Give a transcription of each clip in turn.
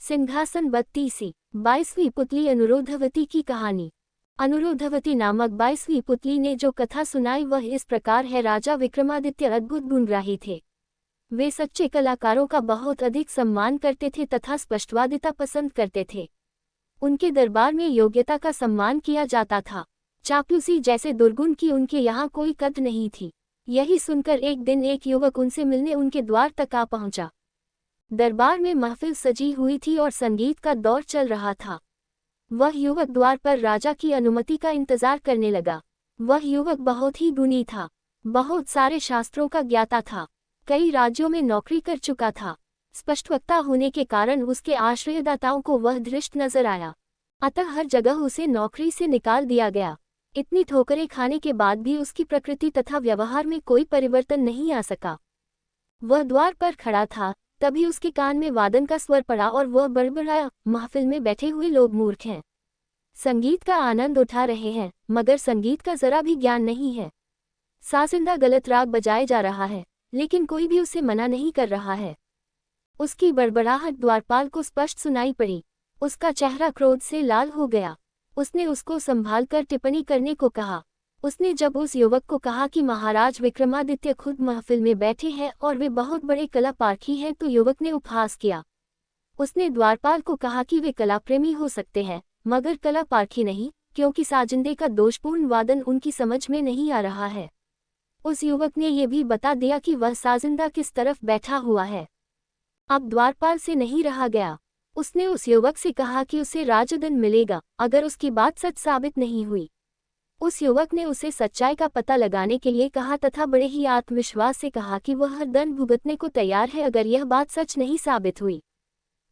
सिंहासन 32। 22वीं पुतली अनुरोधवती की कहानी। अनुरोधवती नामक 22वीं पुतली ने जो कथा सुनाई वह इस प्रकार है। राजा विक्रमादित्य अद्भुत गुणग्राही थे। वे सच्चे कलाकारों का बहुत अधिक सम्मान करते थे तथा स्पष्टवादिता पसंद करते थे। उनके दरबार में योग्यता का सम्मान किया जाता था। चापलूसी जैसे दुर्गुण की उनके यहाँ कोई कद्र नहीं थी। यही सुनकर एक दिन एक युवक उनसे मिलने उनके द्वार तक आ पहुंचा। दरबार में महफिल सजी हुई थी और संगीत का दौर चल रहा था। वह युवक द्वार पर राजा की अनुमति का इंतजार करने लगा। वह युवक बहुत ही गुणी था, बहुत सारे शास्त्रों का ज्ञाता था, कई राज्यों में नौकरी कर चुका था। स्पष्ट वक्ता होने के कारण उसके आश्रयदाताओं को वह धृष्ट नजर आया, अतः हर जगह उसे नौकरी से निकाल दिया गया। इतनी ठोकरें खाने के बाद भी उसकी प्रकृति तथा व्यवहार में कोई परिवर्तन नहीं आ सका। वह द्वार पर खड़ा था, तभी उसके कान में वादन का स्वर पड़ा और वह बड़बड़ाया, महफिल में बैठे हुए लोग मूर्ख हैं, संगीत का आनंद उठा रहे हैं मगर संगीत का जरा भी ज्ञान नहीं है। साजिंदा गलत राग बजाए जा रहा है लेकिन कोई भी उसे मना नहीं कर रहा है। उसकी बड़बड़ाहट द्वारपाल को स्पष्ट सुनाई पड़ी। उसका चेहरा क्रोध से लाल हो गया। उसने उसको संभाल कर टिप्पणी करने को कहा। उसने जब उस युवक को कहा कि महाराज विक्रमादित्य खुद महफिल में बैठे हैं और वे बहुत बड़े कला पारखी हैं तो युवक ने उपहास किया। उसने द्वारपाल को कहा कि वे कला प्रेमी हो सकते हैं मगर कला पारखी नहीं, क्योंकि साजिंदे का दोषपूर्ण वादन उनकी समझ में नहीं आ रहा है। उस युवक ने यह भी बता दिया कि वह साजिंदा किस तरफ बैठा हुआ है। अब द्वारपाल से नहीं रहा गया। उसने उस युवक से कहा कि उसे राजदंड मिलेगा अगर उसकी बात सच साबित नहीं हुई। उस युवक ने उसे सच्चाई का पता लगाने के लिए कहा तथा बड़े ही आत्मविश्वास से कहा कि वह हर दंड भुगतने को तैयार है अगर यह बात सच नहीं साबित हुई।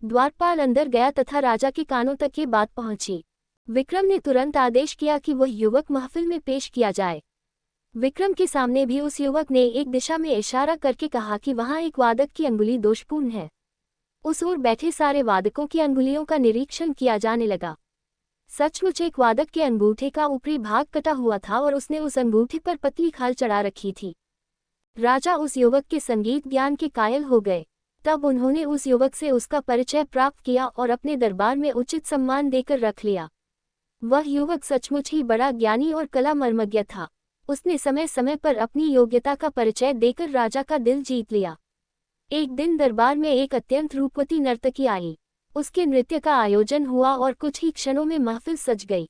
द्वारपाल अंदर गया तथा राजा के कानों तक ये बात पहुंची। विक्रम ने तुरंत आदेश किया कि वह युवक महफिल में पेश किया जाए। विक्रम के सामने भी उस युवक ने एक दिशा में इशारा करके कहा कि वहां एक वादक की अंगुली दोषपूर्ण है। उस ओर बैठे सारे वादकों की अंगुलियों का निरीक्षण किया जाने लगा। सचमुच एक वादक के अंगूठे का ऊपरी भाग कटा हुआ था और उसने उस अंगूठे पर पतली खाल चढ़ा रखी थी। राजा उस युवक के संगीत ज्ञान के कायल हो गए। तब उन्होंने उस युवक से उसका परिचय प्राप्त किया और अपने दरबार में उचित सम्मान देकर रख लिया। वह युवक सचमुच ही बड़ा ज्ञानी और कला मर्मज्ञ था। उसने समय समय पर अपनी योग्यता का परिचय देकर राजा का दिल जीत लिया। एक दिन दरबार में एक अत्यंत रूपवती नर्तकी आई। उसके नृत्य का आयोजन हुआ और कुछ ही क्षणों में महफिल सज गई।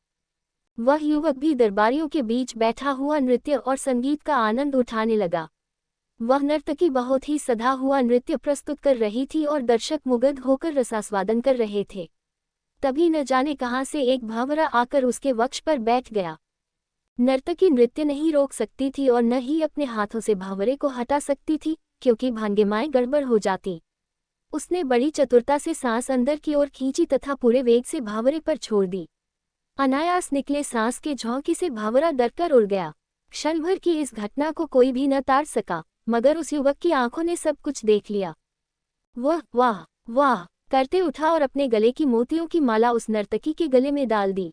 वह युवक भी दरबारियों के बीच बैठा हुआ नृत्य और संगीत का आनंद उठाने लगा। वह नर्तकी बहुत ही सधा हुआ नृत्य प्रस्तुत कर रही थी और दर्शक मुग्ध होकर रसास्वादन कर रहे थे। तभी न जाने कहां से एक भंवरा आकर उसके वक्ष पर बैठ गया। नर्तकी नृत्य नहीं रोक सकती थी और न ही अपने हाथों से भंवरे को हटा सकती थी, क्योंकि भंगिमाएं गड़बड़ हो जाती। उसने बड़ी चतुरता से सांस अंदर की ओर खींची तथा पूरे वेग से भावरे पर छोड़ दी। अनायास निकले सांस के झोंके से भावरा डरकर उड़ गया। क्षण भर की इस घटना को कोई भी न ताड़ सका, मगर उस युवक की आंखों ने सब कुछ देख लिया। वह वाह वाह करते उठा और अपने गले की मोतियों की माला उस नर्तकी के गले में डाल दी।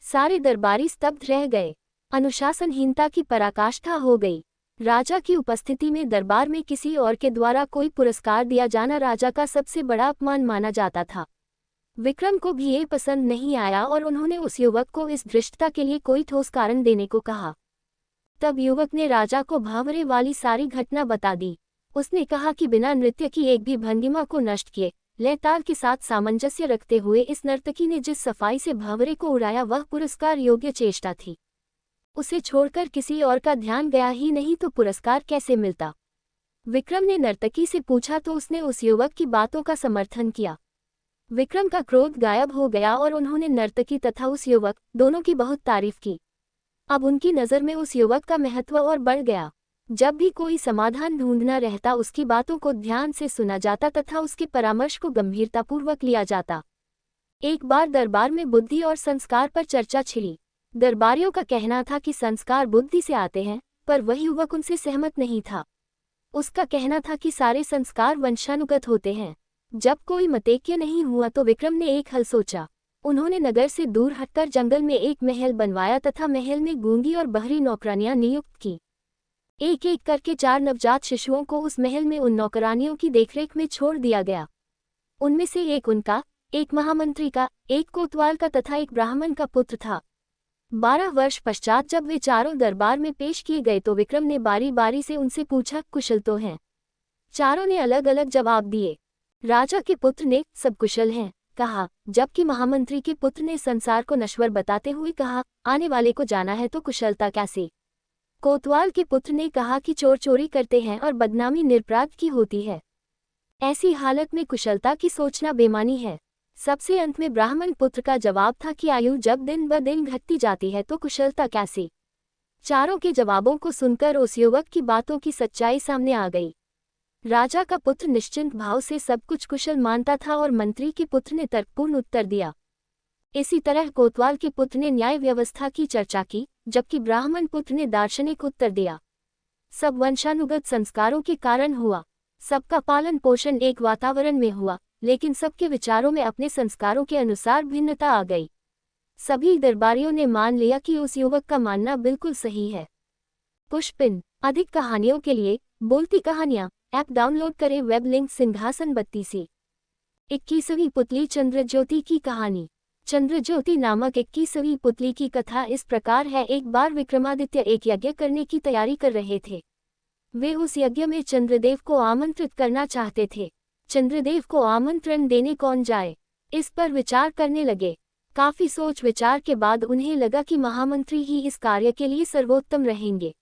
सारे दरबारी स्तब्ध रह गए। अनुशासनहीनता की पराकाष्ठा हो गई। राजा की उपस्थिति में दरबार में किसी और के द्वारा कोई पुरस्कार दिया जाना राजा का सबसे बड़ा अपमान माना जाता था। विक्रम को भी ये पसंद नहीं आया और उन्होंने उस युवक को इस धृष्टता के लिए कोई ठोस कारण देने को कहा। तब युवक ने राजा को भावरे वाली सारी घटना बता दी। उसने कहा कि बिना नृत्य की एक भी भंगिमा को नष्ट किए, लय ताल के साथ सामंजस्य रखते हुए इस नर्तकी ने जिस सफाई से भावरे को उड़ाया वह पुरस्कार योग्य चेष्टा थी। उसे छोड़कर किसी और का ध्यान गया ही नहीं तो पुरस्कार कैसे मिलता। विक्रम ने नर्तकी से पूछा तो उसने उस युवक की बातों का समर्थन किया। विक्रम का क्रोध गायब हो गया और उन्होंने नर्तकी तथा उस युवक दोनों की बहुत तारीफ की। अब उनकी नज़र में उस युवक का महत्व और बढ़ गया। जब भी कोई समाधान ढूंढना रहता उसकी बातों को ध्यान से सुना जाता तथा उसके परामर्श को गंभीरतापूर्वक लिया जाता। एक बार दरबार में बुद्धि और संस्कार पर चर्चा छिड़ी। दरबारियों का कहना था कि संस्कार बुद्धि से आते हैं, पर वह युवक उनसे सहमत नहीं था। उसका कहना था कि सारे संस्कार वंशानुगत होते हैं। जब कोई मतैक्य नहीं हुआ तो विक्रम ने एक हल सोचा। उन्होंने नगर से दूर हटकर जंगल में एक महल बनवाया तथा महल में गूंगी और बहरी नौकरानियां नियुक्त की। एक एक करके 4 नवजात शिशुओं को उस महल में उन नौकरानियों की देखरेख में छोड़ दिया गया। उनमें से एक उनका, एक महामंत्री का, एक कोतवाल का तथा एक ब्राह्मण का पुत्र था। 12 वर्ष पश्चात जब वे चारों दरबार में पेश किए गए तो विक्रम ने बारी बारी से उनसे पूछा, कुशल तो हैं? चारों ने अलग अलग जवाब दिए। राजा के पुत्र ने सब कुशल हैं कहा, जबकि महामंत्री के पुत्र ने संसार को नश्वर बताते हुए कहा, आने वाले को जाना है तो कुशलता कैसे? कोतवाल के पुत्र ने कहा कि चोर चोरी करते हैं और बदनामी निरपराध की होती है, ऐसी हालत में कुशलता की सोचना बेमानी है। सबसे अंत में ब्राह्मण पुत्र का जवाब था कि आयु जब दिन ब दिन घटती जाती है तो कुशलता कैसे? चारों के जवाबों को सुनकर उस युवक की बातों की सच्चाई सामने आ गई। राजा का पुत्र निश्चिंत भाव से सब कुछ कुशल मानता था और मंत्री के पुत्र ने तर्कपूर्ण उत्तर दिया। इसी तरह कोतवाल के पुत्र ने न्याय व्यवस्था की चर्चा की, जबकि ब्राह्मण पुत्र ने दार्शनिक उत्तर दिया। सब वंशानुगत संस्कारों के कारण हुआ, सबका पालन पोषण एक वातावरण में हुआ, लेकिन सबके विचारों में अपने संस्कारों के अनुसार भिन्नता आ गई। सभी दरबारियों ने मान लिया कि उस युवक का मानना बिल्कुल सही है। पुष्पिन। अधिक कहानियों के लिए बोलती कहानियां ऐप डाउनलोड करें। वेब लिंक सिंहासन 32। 21वीं पुतली चंद्रज्योति की कहानी। चंद्रज्योति नामक 21वीं पुतली की कथा इस प्रकार है। एक बार विक्रमादित्य एक यज्ञ करने की तैयारी कर रहे थे। वे उस यज्ञ में चंद्रदेव को आमंत्रित करना चाहते थे। चंद्रदेव को आमंत्रण देने कौन जाए, इस पर विचार करने लगे। काफी सोच विचार के बाद उन्हें लगा कि महामंत्री ही इस कार्य के लिए सर्वोत्तम रहेंगे।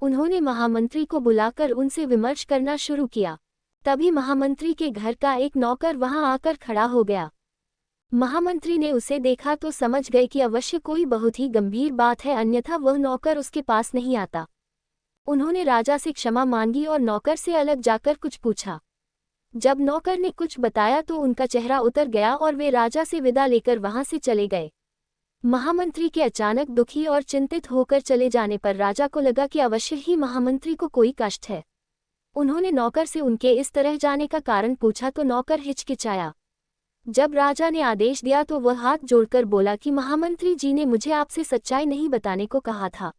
उन्होंने महामंत्री को बुलाकर उनसे विमर्श करना शुरू किया। तभी महामंत्री के घर का एक नौकर वहां आकर खड़ा हो गया। महामंत्री ने उसे देखा तो समझ गए कि अवश्य कोई बहुत ही गंभीर बात है, अन्यथा वह नौकर उसके पास नहीं आता। उन्होंने राजा से क्षमा मांगी और नौकर से अलग जाकर कुछ पूछा। जब नौकर ने कुछ बताया तो उनका चेहरा उतर गया और वे राजा से विदा लेकर वहां से चले गए। महामंत्री के अचानक दुखी और चिंतित होकर चले जाने पर राजा को लगा कि अवश्य ही महामंत्री को कोई कष्ट है। उन्होंने नौकर से उनके इस तरह जाने का कारण पूछा तो नौकर हिचकिचाया। जब राजा ने आदेश दिया तो वह हाथ जोड़कर बोला कि महामंत्री जी ने मुझे आपसे सच्चाई नहीं बताने को कहा था।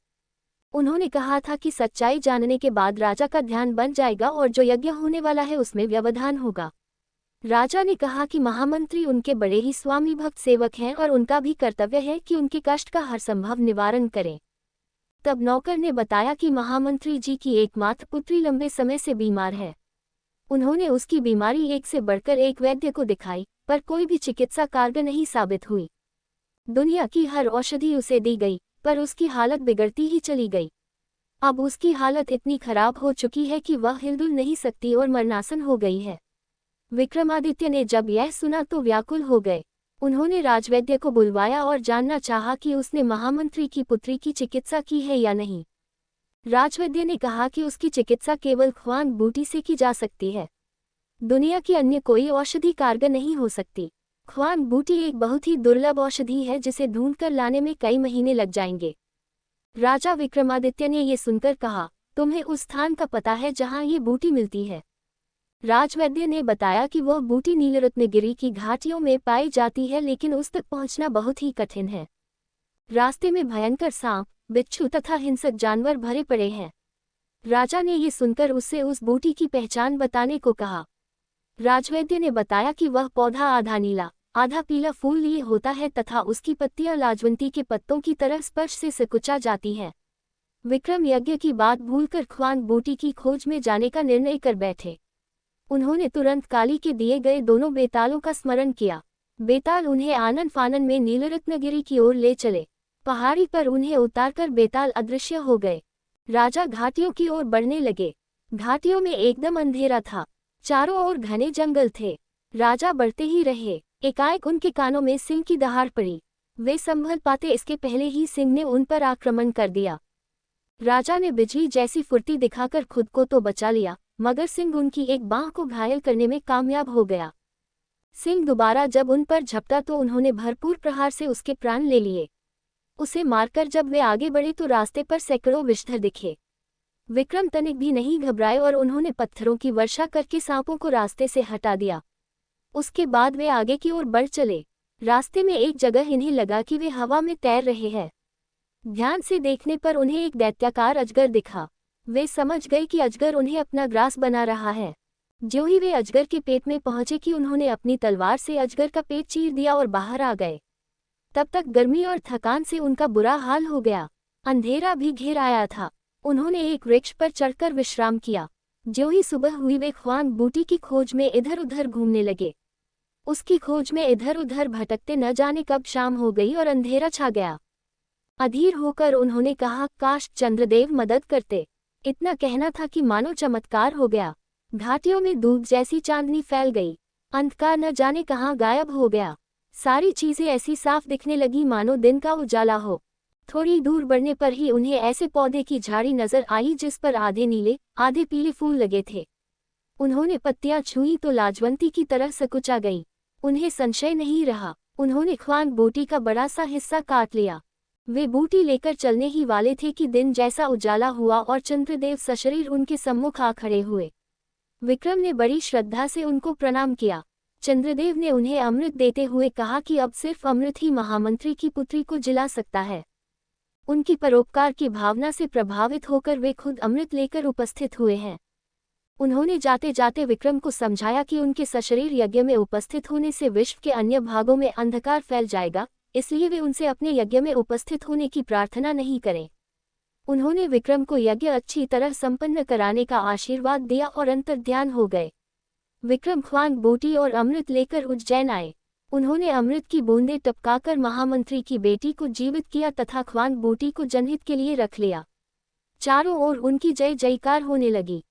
उन्होंने कहा था कि सच्चाई जानने के बाद राजा का ध्यान बन जाएगा और जो यज्ञ होने वाला है उसमें व्यवधान होगा। राजा ने कहा कि महामंत्री उनके बड़े ही स्वामी भक्त सेवक हैं और उनका भी कर्तव्य है कि उनके कष्ट का हर संभव निवारण करें। तब नौकर ने बताया कि महामंत्री जी की एकमात्र पुत्री लंबे समय से बीमार है। उन्होंने उसकी बीमारी एक से बढ़कर एक वैद्य को दिखाई, पर कोई भी चिकित्सा कारगर नहीं साबित हुई। दुनिया की हर औषधि उसे दी गई, पर उसकी हालत बिगड़ती ही चली गई। अब उसकी हालत इतनी खराब हो चुकी है कि वह हिलडुल नहीं सकती और मरणासन हो गई है। विक्रमादित्य ने जब यह सुना तो व्याकुल हो गए। उन्होंने राजवैद्य को बुलवाया और जानना चाहा कि उसने महामंत्री की पुत्री की चिकित्सा की है या नहीं। राजवैद्य ने कहा कि उसकी चिकित्सा केवल ख्वांग बूटी से की जा सकती है। दुनिया की अन्य कोई औषधि कारगर नहीं हो सकती। ख्वांग बूटी एक बहुत ही दुर्लभ औषधि है जिसे ढूंढकर लाने में कई महीने लग जाएंगे। राजा विक्रमादित्य ने ये सुनकर कहा, तुम्हें उस स्थान का पता है जहां ये बूटी मिलती है? राजवैद्य ने बताया कि वह बूटी नीलरत्नगिरी की घाटियों में पाई जाती है, लेकिन उस तक पहुंचना बहुत ही कठिन है। रास्ते में भयंकर सांप, बिच्छू तथा हिंसक जानवर भरे पड़े हैं। राजा ने ये सुनकर उससे उस बूटी की पहचान बताने को कहा। राजवैद्य ने बताया कि वह पौधा आधा नीला आधा पीला फूल लिए होता है तथा उसकी पत्तियां लाजवंती के पत्तों की तरह स्पर्श से सिकुचा जाती हैं। विक्रम यज्ञ की बात भूलकर ख्वांग बूटी की खोज में जाने का निर्णय कर बैठे। उन्होंने तुरंत काली के दिए गए दोनों बेतालों का स्मरण किया। बेताल उन्हें आनन फानन में नीलरत्नगिरी की ओर ले चले। पहाड़ी पर उन्हें उतारकर बेताल अदृश्य हो गए। राजा घाटियों की ओर बढ़ने लगे। घाटियों में एकदम अंधेरा था, चारों ओर घने जंगल थे। राजा बढ़ते ही रहे। एकाएक उनके कानों में सिंह की दहाड़ पड़ी। वे संभल पाते इसके पहले ही सिंह ने उन पर आक्रमण कर दिया। राजा ने बिजली जैसी फुर्ती दिखाकर खुद को तो बचा लिया, मगर सिंह उनकी एक बांह को घायल करने में कामयाब हो गया। सिंह दोबारा जब उन पर झपटा तो उन्होंने भरपूर प्रहार से उसके प्राण ले लिए। उसे मारकर जब वे आगे बढ़े तो रास्ते पर सैकड़ों विषधर दिखे। विक्रम तनिक भी नहीं घबराए और उन्होंने पत्थरों की वर्षा करके सांपों को रास्ते से हटा दिया। उसके बाद वे आगे की ओर बढ़ चले। रास्ते में एक जगह इन्हें लगा कि वे हवा में तैर रहे हैं। ध्यान से देखने पर उन्हें एक दैत्याकार अजगर दिखा। वे समझ गए कि अजगर उन्हें अपना ग्रास बना रहा है। ज्यों ही वे अजगर के पेट में पहुंचे कि उन्होंने अपनी तलवार से अजगर का पेट चीर दिया और बाहर आ गए। तब तक गर्मी और थकान से उनका बुरा हाल हो गया। अंधेरा भी घेर आया था। उन्होंने एक वृक्ष पर चढ़कर विश्राम किया। ज्यों ही सुबह हुई वे ख्वान बूटी की खोज में इधर उधर घूमने लगे। उसकी खोज में इधर उधर भटकते न जाने कब शाम हो गई और अंधेरा छा गया। अधीर होकर उन्होंने कहा, काश चंद्रदेव मदद करते। इतना कहना था कि मानो चमत्कार हो गया। घाटियों में दूध जैसी चांदनी फैल गई। अंधकार न जाने कहाँ गायब हो गया। सारी चीजें ऐसी साफ दिखने लगी मानो दिन का उजाला हो। थोड़ी दूर बढ़ने पर ही उन्हें ऐसे पौधे की झाड़ी नजर आई जिस पर आधे नीले आधे पीले फूल लगे थे। उन्होंने पत्तियां छुई तो लाजवंती की तरह सकुचा गई। उन्हें संशय नहीं रहा। उन्होंने ख्वान बूटी का बड़ा सा हिस्सा काट लिया। वे बूटी लेकर चलने ही वाले थे कि दिन जैसा उजाला हुआ और चंद्रदेव सशरीर उनके सम्मुख आ खड़े हुए। विक्रम ने बड़ी श्रद्धा से उनको प्रणाम किया। चंद्रदेव ने उन्हें अमृत देते हुए कहा कि अब सिर्फ अमृत ही महामंत्री की पुत्री को जिला सकता है। उनकी परोपकार की भावना से प्रभावित होकर वे खुद अमृत लेकर उपस्थित हुए हैं। उन्होंने जाते जाते विक्रम को समझाया कि उनके सशरीर यज्ञ में उपस्थित होने से विश्व के अन्य भागों में अंधकार फैल जाएगा, इसलिए वे उनसे अपने यज्ञ में उपस्थित होने की प्रार्थना नहीं करें। उन्होंने विक्रम को यज्ञ अच्छी तरह संपन्न कराने का आशीर्वाद दिया और अंतर्ध्यान हो गए। विक्रम ख्वान बूटी और अमृत लेकर उज्जैन आए। उन्होंने अमृत की बूंदें टपकाकर महामंत्री की बेटी को जीवित किया तथा ख्वान बूटी को जनहित के लिए रख लिया। चारों ओर उनकी जय जयकार होने लगी।